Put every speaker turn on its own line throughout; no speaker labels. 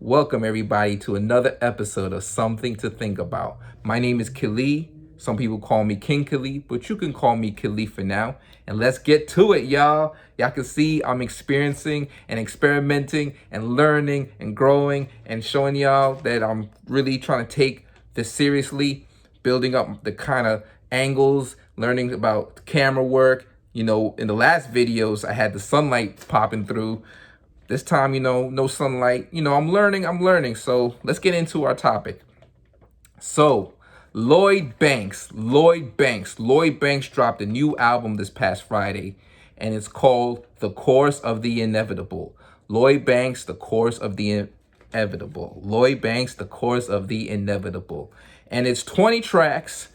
Welcome everybody to another episode of Something to Think About. My name is Kili. Some people call me King Kili, but you can call me Kili for now. And let's get to it, y'all. Y'all can see I'm experiencing and experimenting and learning and growing and showing y'all that I'm really trying to take this seriously, building up the kind of angles, learning about camera work. In the last videos, I had the sunlight popping through. This time, no sunlight. I'm learning. So let's get into our topic. So, Lloyd Banks dropped a new album this past Friday, and it's called The Course of the Inevitable. Lloyd Banks, The Course of the Inevitable. Lloyd Banks, The Course of the Inevitable. And it's 20 tracks,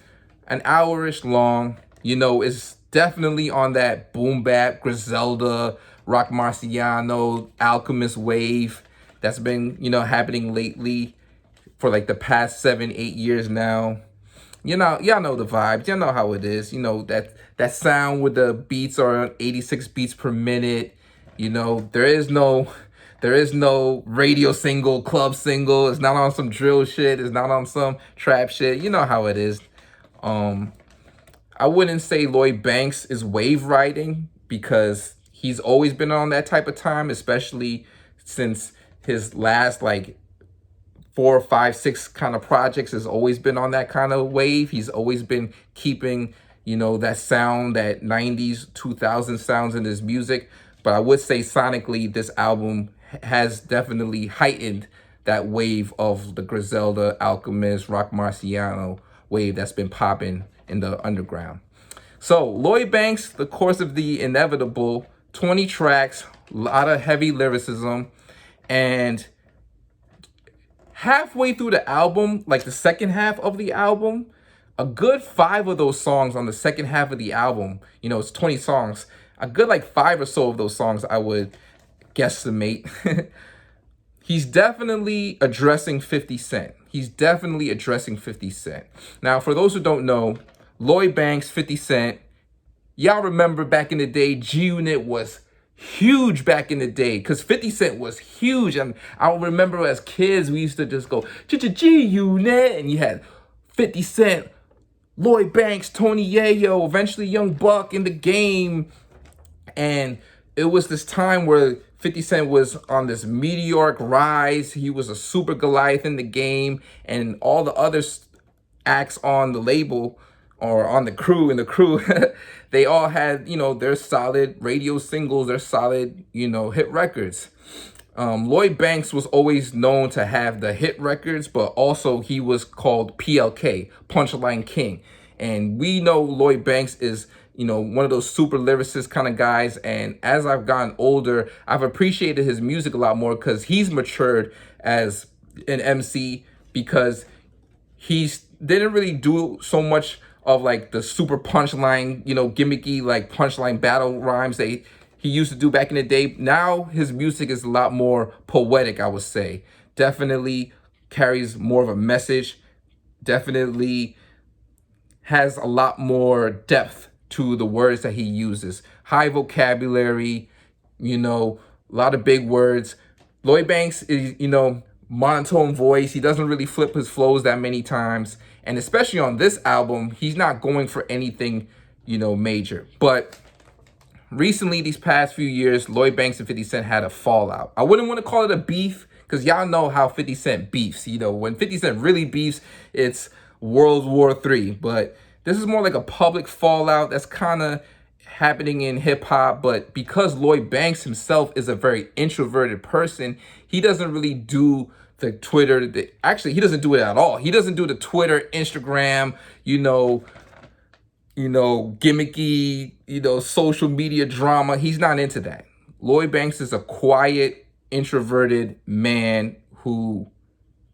an hour-ish long. It's definitely on that boom bap, Griselda, Rock Marciano, Alchemist wave that's been, happening lately for like the past 7, 8 years now. Y'all know the vibes. Y'all know how it is. That sound with the beats are on 86 beats per minute. There is no radio single, club single. It's not on some drill shit. It's not on some trap shit. You know how it is. I wouldn't say Lloyd Banks is wave riding because he's always been on that type of time, especially since his last like 4, 5, 6 kind of projects has always been on that kind of wave. He's always been keeping, that sound, that 90s, 2000 sounds in his music. But I would say sonically, this album has definitely heightened that wave of the Griselda, Alchemist, Rock Marciano wave that's been popping in the underground. So Lloyd Banks, The Course of the Inevitable, 20 tracks, a lot of heavy lyricism, and halfway through the album, like the second half of the album, a good 5 of those songs on the second half of the album, it's 20 songs, a good like 5 or so of those songs I would guesstimate. He's definitely addressing 50 Cent. Now, for those who don't know, Lloyd Banks, 50 Cent, y'all remember back in the day, G-Unit was huge back in the day because 50 Cent was huge. And I remember as kids, we used to just go, G-Unit, and you had 50 Cent, Lloyd Banks, Tony Yayo, eventually Young Buck in the game. And it was this time where 50 Cent was on this meteoric rise. He was a super Goliath in the game, and all the other acts on the label or on the crew, they all had, their solid radio singles, their solid, hit records. Lloyd Banks was always known to have the hit records, but also he was called PLK, Punchline King. And we know Lloyd Banks is, one of those super lyricist kind of guys. And as I've gotten older, I've appreciated his music a lot more because he's matured as an MC, because he's didn't really do so much of like the super punchline, gimmicky like punchline battle rhymes that he used to do back in the day. Now his music is a lot more poetic, I would say. Definitely carries more of a message. Definitely has a lot more depth to the words that he uses. High vocabulary, a lot of big words. Lloyd Banks is, monotone voice. He doesn't really flip his flows that many times. And especially on this album, he's not going for anything, major. But recently, these past few years, Lloyd Banks and 50 Cent had a fallout. I wouldn't want to call it a beef because y'all know how 50 Cent beefs. When 50 Cent really beefs, it's World War III. But this is more like a public fallout that's kind of happening in hip hop. But because Lloyd Banks himself is a very introverted person, he doesn't really do the Twitter. Actually, he doesn't do it at all. He doesn't do the Twitter, Instagram, gimmicky, social media drama. He's not into that. Lloyd Banks is a quiet, introverted man who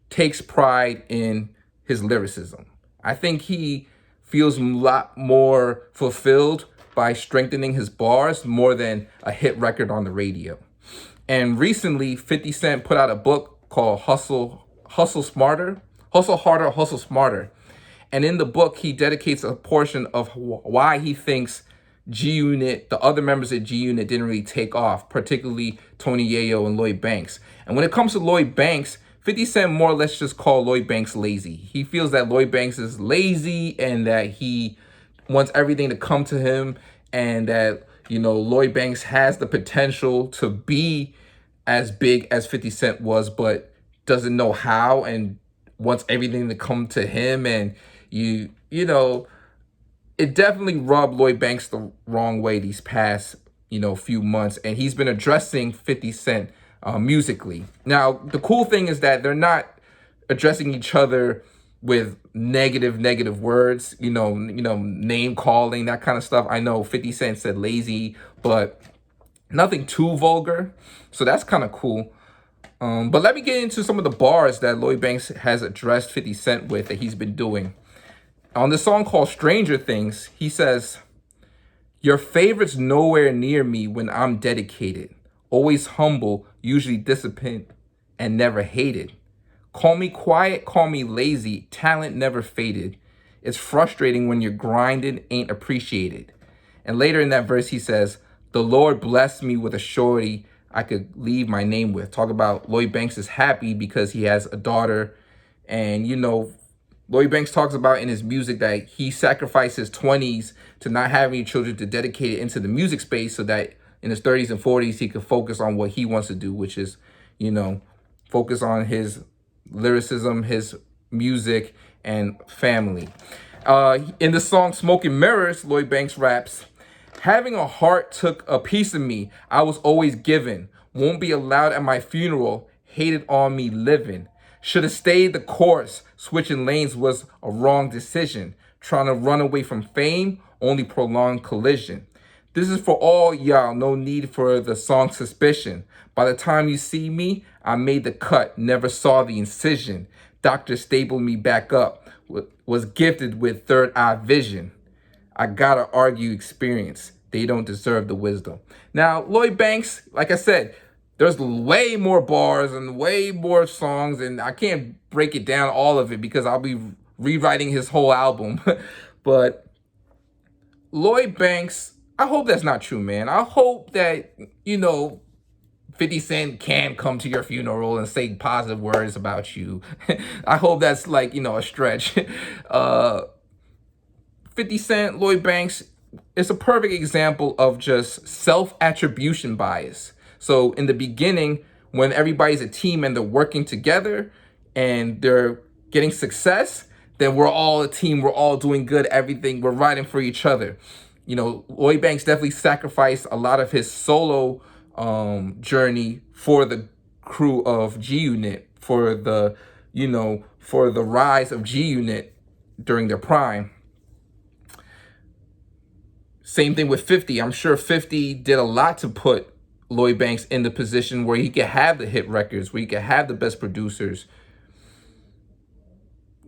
takes pride in his lyricism. I think he feels a lot more fulfilled by strengthening his bars more than a hit record on the radio. And recently, 50 Cent put out a book called Hustle Harder, Hustle Smarter. And in the book, he dedicates a portion of why he thinks G-Unit, the other members of G-Unit didn't really take off, particularly Tony Yayo and Lloyd Banks. And when it comes to Lloyd Banks, 50 Cent more or less just called Lloyd Banks lazy. He feels that Lloyd Banks is lazy and that he wants everything to come to him, and that, Lloyd Banks has the potential to be as big as 50 Cent was, but doesn't know how and wants everything to come to him. And it definitely rubbed Lloyd Banks the wrong way these past, few months. And he's been addressing 50 Cent musically. Now, the cool thing is that they're not addressing each other with negative words, name calling, that kind of stuff. I know 50 Cent said lazy, but nothing too vulgar. So that's kind of cool. But let me get into some of the bars that Lloyd Banks has addressed 50 Cent with that he's been doing. On the song called Stranger Things, he says, "Your favorite's nowhere near me when I'm dedicated. Always humble, usually disciplined, and never hated. Call me quiet, call me lazy, talent never faded. It's frustrating when you're grinding, ain't appreciated." And later in that verse, he says, "The Lord blessed me with a shorty I could leave my name with." Talk about Lloyd Banks is happy because he has a daughter. And, Lloyd Banks talks about in his music that he sacrificed his 20s to not have any children, to dedicate it into the music space so that in his 30s and 40s, he could focus on what he wants to do, which is, focus on his lyricism, his music, and family. In the song Smoking Mirrors, Lloyd Banks raps, "Having a heart took a piece of me I was always given. Won't be allowed at my funeral, hated on me living. Should have stayed the course, switching lanes was a wrong decision. Trying to run away from fame, only prolonged collision. This is for all y'all, no need for the song Suspicion. By the time you see me, I made the cut, never saw the incision. Doctor stapled me back up, was gifted with third eye vision. I gotta argue experience. They don't deserve the wisdom." Now, Lloyd Banks, like I said, there's way more bars and way more songs, and I can't break it down all of it because I'll be rewriting his whole album. But Lloyd Banks, I hope that's not true, man. I hope that, 50 Cent can come to your funeral and say positive words about you. I hope that's like, a stretch. 50 Cent, Lloyd Banks, it's a perfect example of just self-attribution bias. So in the beginning, when everybody's a team and they're working together and they're getting success, then we're all a team, we're all doing good, everything, we're riding for each other. Lloyd Banks definitely sacrificed a lot of his solo journey for the crew of G Unit, for the, for the rise of G Unit during their prime. Same thing with 50. I'm sure 50 did a lot to put Lloyd Banks in the position where he could have the hit records, where he could have the best producers.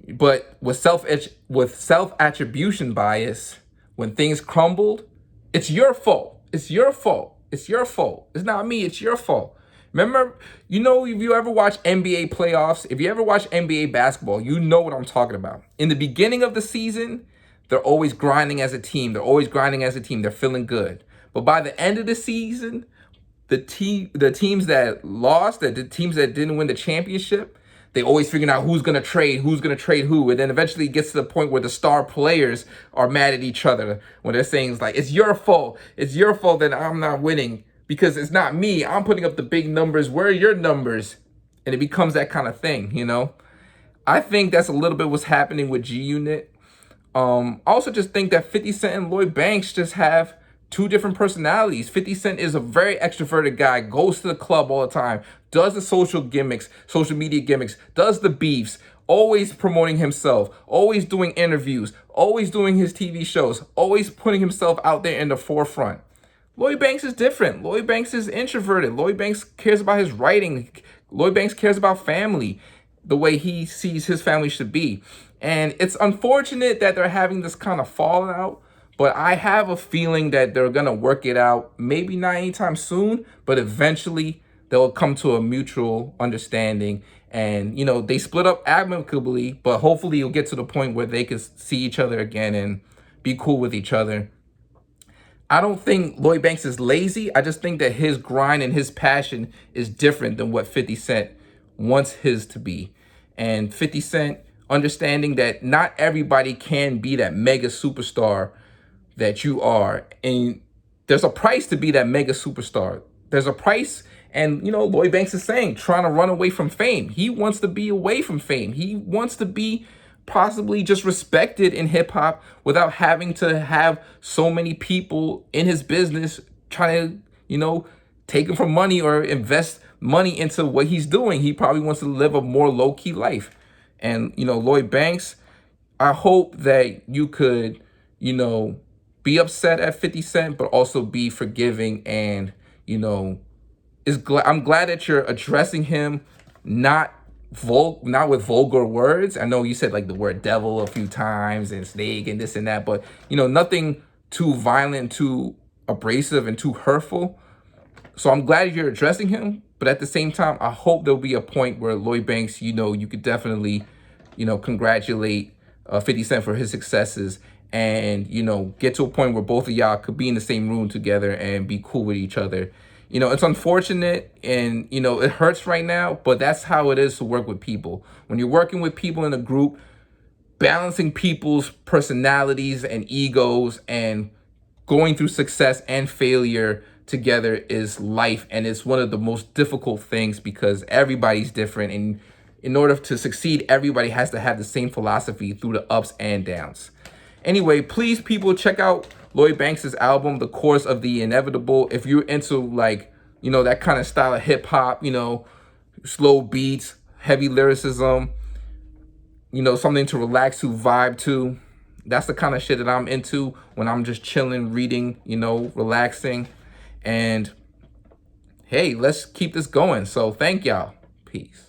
But with self-attribution bias, when things crumbled, it's your fault. It's your fault. It's your fault. It's not me. It's your fault. Remember, if you ever watch NBA playoffs, if you ever watch NBA basketball, you know what I'm talking about. In the beginning of the season, they're always grinding as a team. They're always grinding as a team. They're feeling good. But by the end of the season, the teams that lost, the teams that didn't win the championship, they always figuring out who's going to trade who. And then eventually it gets to the point where the star players are mad at each other when they're saying, it's like, it's your fault. It's your fault that I'm not winning because it's not me. I'm putting up the big numbers. Where are your numbers? And it becomes that kind of thing, I think that's a little bit what's happening with G Unit. I also just think that 50 Cent and Lloyd Banks just have two different personalities. 50 Cent is a very extroverted guy, goes to the club all the time, does the social media gimmicks, does the beefs, always promoting himself, always doing interviews, always doing his TV shows, always putting himself out there in the forefront. Lloyd Banks is different. Lloyd Banks is introverted. Lloyd Banks cares about his writing. Lloyd Banks cares about family, the way he sees his family should be. And it's unfortunate that they're having this kind of fallout, but I have a feeling that they're going to work it out. Maybe not anytime soon, but eventually they'll come to a mutual understanding. And, they split up amicably, but hopefully you'll get to the point where they can see each other again and be cool with each other. I don't think Lloyd Banks is lazy. I just think that his grind and his passion is different than what 50 Cent wants his to be. And 50 Cent understanding that not everybody can be that mega superstar that you are. And there's a price to be that mega superstar. There's a price. And, Lloyd Banks is saying, trying to run away from fame. He wants to be away from fame. He wants to be possibly just respected in hip hop without having to have so many people in his business trying to, take him for money or invest money into what he's doing. He probably wants to live a more low key life. And, Lloyd Banks, I hope that you could, be upset at 50 Cent, but also be forgiving and, I'm glad that you're addressing him, not with vulgar words. I know you said like the word devil a few times and snake and this and that, but nothing too violent, too abrasive, and too hurtful. So I'm glad you're addressing him, but at the same time, I hope there'll be a point where Lloyd Banks, you could definitely, congratulate 50 Cent for his successes and, get to a point where both of y'all could be in the same room together and be cool with each other. It's unfortunate and, it hurts right now, but that's how it is to work with people. When you're working with people in a group, balancing people's personalities and egos and going through success and failure together is life. And it's one of the most difficult things because everybody's different. And in order to succeed, everybody has to have the same philosophy through the ups and downs. Anyway, please, people, check out Lloyd Banks' album, The Course of the Inevitable. If you're into that kind of style of hip hop, slow beats, heavy lyricism, something to relax to, vibe to. That's the kind of shit that I'm into when I'm just chilling, reading, relaxing. And hey, let's keep this going. So thank y'all. Peace.